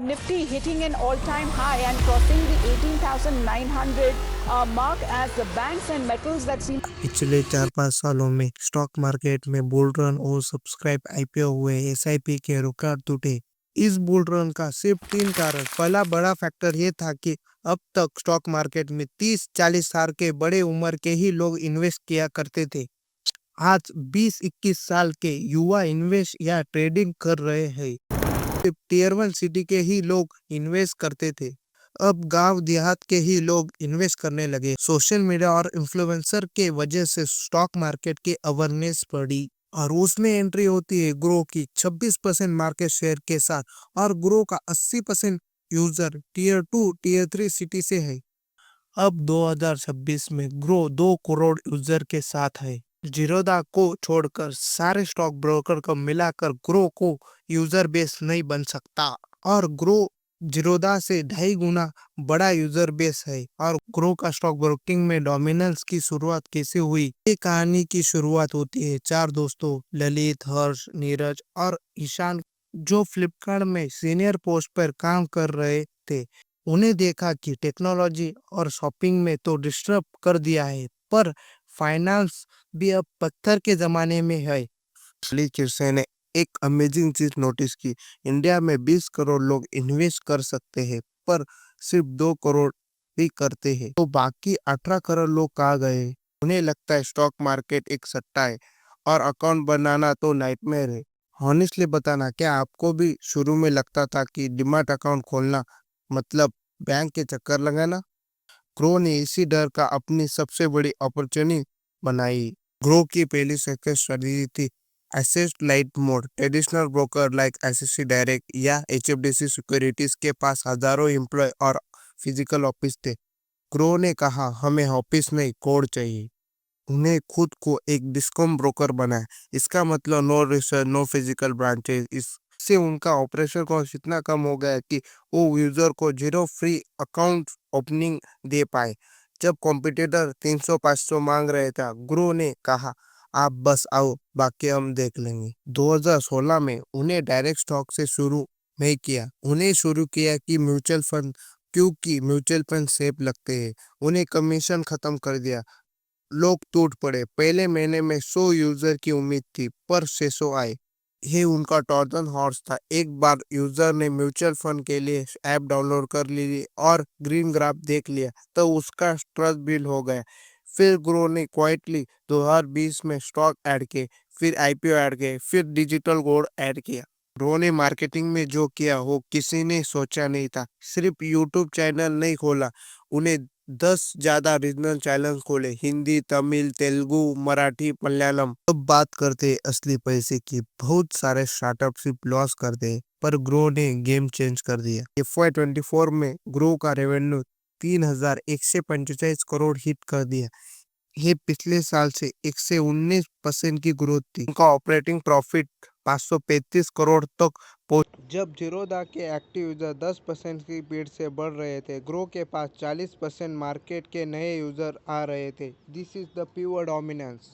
Nifty hitting an all-time high and crossing the 18,900 mark as the banks and metals that seem पिछले 4-5 सालों में stock market में bull run और subscribe IPO हुए SIP के record टूटे। इस बुल रन का सिर्फ 3 कारण। पहला बड़ा फैक्टर ये था कि अब तक स्टॉक मार्केट में 30-40 साल के बड़े उम्र के ही लोग इन्वेस्ट किया करते थे। आज 20-21 साल के युवा इन्वेस्ट या ट्रेडिंग कर रहे हैं। सिर्फ टियर 1 सिटी के ही लोग इन्वेस्ट करते थे। अब गांव देहात के ही लोग इन्वेस्ट करने लगे। सोशल मीडिया और इन्फ्लुएंसर के वजह से स्टॉक मार्केट की अवेयरनेस बढ़ी और उसमें एंट्री होती है ग्रो की 26% मार्केट शेयर के साथ और ग्रो का 80% यूजर टियर 2 टियर 3 सिटी से है। अब 2026 में ग्रो 2 करोड़ यूजर के साथ है। जीरोधा को छोड़कर सारे स्टॉक ब्रोकर को मिलाकर ग्रो को यूजर बेस नहीं बन सकता और ग्रो जीरोधा से 2.5 गुना बड़ा यूजर बेस है। और ग्रो का स्टॉक ब्रोकिंग में डोमिनेंस की शुरुआत कैसे हुई, ये कहानी की शुरुआत होती है 4 दोस्तों ललित, हर्ष, नीरज और ईशान जो फ्लिपकार्ट में सीनियर पोस्ट पर काम कर रहे थे। उन्हें देखा कि टेक्नोलॉजी और शॉपिंग में तो डिस्टर्ब कर दिया है पर फाइनेंस भी अब पत्थर के जमाने में है। अली किरसे ने एक अमेजिंग चीज नोटिस की। इंडिया में 20 करोड़ लोग इन्वेस्ट कर सकते हैं पर सिर्फ 2 करोड़ ही करते हैं। तो बाकी 18 करोड़ लोग कहाँ गए? उन्हें लगता है स्टॉक मार्केट एक सट्टा है और अकाउंट बनाना तो नाइटमेयर है। हॉनेस्टली बताना, क्या आपको भी शुरू में लगता था कि डिमैट अकाउंट खोलना मतलब बैंक के चक्कर लगाना? ग्रो ने इसी डर का अपनी सबसे बड़ी अपॉर्चुनिटी बनाई। ग्रो की पहली सक्सेस स्ट्रेटजी थी asset light mode. Traditional broker like SSC direct या एचएफडीसी सिक्योरिटीज के पास हजारों एम्प्लॉय और फिजिकल ऑफिस थे। ग्रो ने कहा हमें ऑफिस नहीं कोड चाहिए। उन्हें खुद को एक डिस्कॉम ब्रोकर बनाया। इसका मतलब no research no physical branches. इससे उनका ऑपरेशन कॉस्ट इतना कम हो गया कि वो यूजर को 0 फ्री अकाउंट ओपनिंग दे पाए। जब कॉम्पिटिटर 300-500 मांग रहे थे, ग्रो ने कहा आप बस आओ बाकी हम देख लेंगे। 2016 में उन्हें डायरेक्ट स्टॉक से शुरू नहीं किया। उन्हें शुरू किया कि म्यूचुअल फंड, क्योंकि म्यूचुअल फंड सेफ लगते हैं। उन्हें कमीशन खत्म कर दिया। लोग टूट पड़े। पहले महीने में 100 यूजर की उम्मीद थी पर 600 आए। ये उनका ट्रोजन हॉर्स था। एक बार यूजर ने म्यूचुअल फंड के लिए ऐप डाउनलोड कर ली और ग्रीन ग्राफ देख लिया तो उसका ट्रस्ट बिल्ड हो गया। फिर ग्रो ने क्वाइटली 2020 में स्टॉक ऐड किए, फिर आईपीओ ऐड किए, फिर डिजिटल गोल्ड ऐड किया। ग्रो ने मार्केटिंग में जो किया वो किसी ने सोचा नहीं था। सिर्फ यूट्यूब चैनल नहीं खोला, उन्हें 10 ज्यादा रीजनल चैनल खोले, हिंदी, तमिल, तेलुगु, मराठी, मलयालम। अब बात करते हैं असली पैसे की। बहुत सारे स्टार्टअप सिर्फ लॉस करते हैं पर ग्रो ने गेम चेंज कर दिया। FY24 में ग्रो का रेवेन्यू 3,145 करोड़ हिट कर दिया। ये पिछले साल से 119% की ग्रोथ थी। उनका ऑपरेटिंग प्रॉफिट 535 करोड़ तक पहुंच। जब जीरोधा के एक्टिव यूजर 10% की स्पीड से बढ़ रहे थे, ग्रो के पास 40% मार्केट के नए यूजर आ रहे थे। This is the pure dominance.